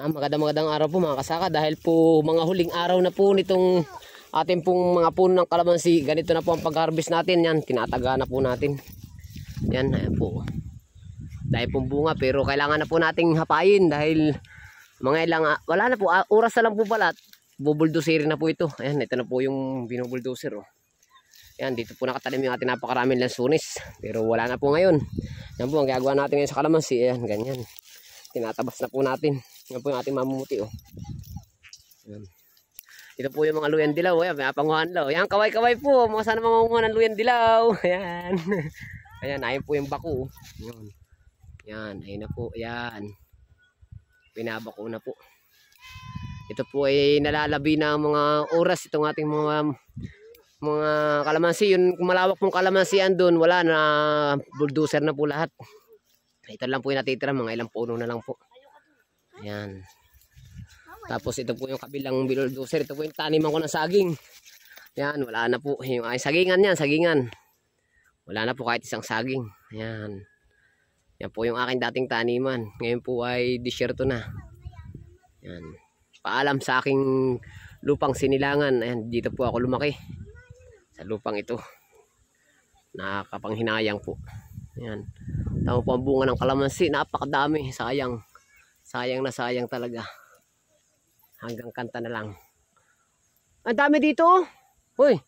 Magandang araw po mga kasaka, dahil po mga huling araw na po nitong ating pong mga puno ng kalamansi. Ganito na po ang pag-harvest natin. Yan, tinataga na po natin. Yan, ayan po. Dahil pong bunga, pero kailangan na po nating hapayin dahil mga ilang, wala na po, oras na lang po pala. Bubuldoserin na po ito. Ayan, ito na po yung binubuldoser. Oh. Yan, dito po nakatanim yung ating napakaraming lansunis. Pero wala na po ngayon. Yan po ang gagawa natin ngayon sa kalamansi. Ayan, ganyan. Tinatabas na po natin. Yan po yung ating mamumuti. Oh. Yan. Ito po yung mga luyan dilaw. Ayan, may apanguhan daw. Yan, kaway-kaway po. Mga sana mamunguhan ng luyan dilaw. Ayan. Ayan, ayun po yung bako. Yan. Yan, ayun na po. Ayan. Pinabako na po. Ito po ay nalalabi na mga oras itong ating mga kalamansi. Yun, kung malawak pong kalamansian doon, wala na, bulldozer na po lahat. Ito lang po yung natitira, mga ilang puno na lang po. Ayan. Tapos ito po yung kabilang bulldozer. Ito po yung taniman ko ng saging. Ayan, wala na po. Yung ay sagingan yan, sagingan. Wala na po kahit isang saging. Ayan. Yan po yung aking dating taniman. Ngayon po ay disyerto na. Ayan. Paalam sa aking lupang sinilangan. Ayan, dito po ako lumaki. Sa lupang ito. Nakakapanghinayang po. Ayan. Tama po ang bunga ng kalamansi. Napakadami. Sayang. Sayang na sayang talaga. Hanggang kanta na lang. Ang dami dito. Uy.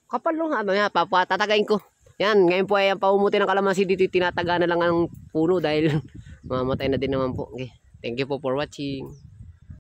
Kapal lang. Papatatagain ko. Yan. Ngayon po ay ang paumuti ng kalamansi dito. Tinataga na lang ang puno dahil mamatay na din naman po. Okay. Thank you po for watching.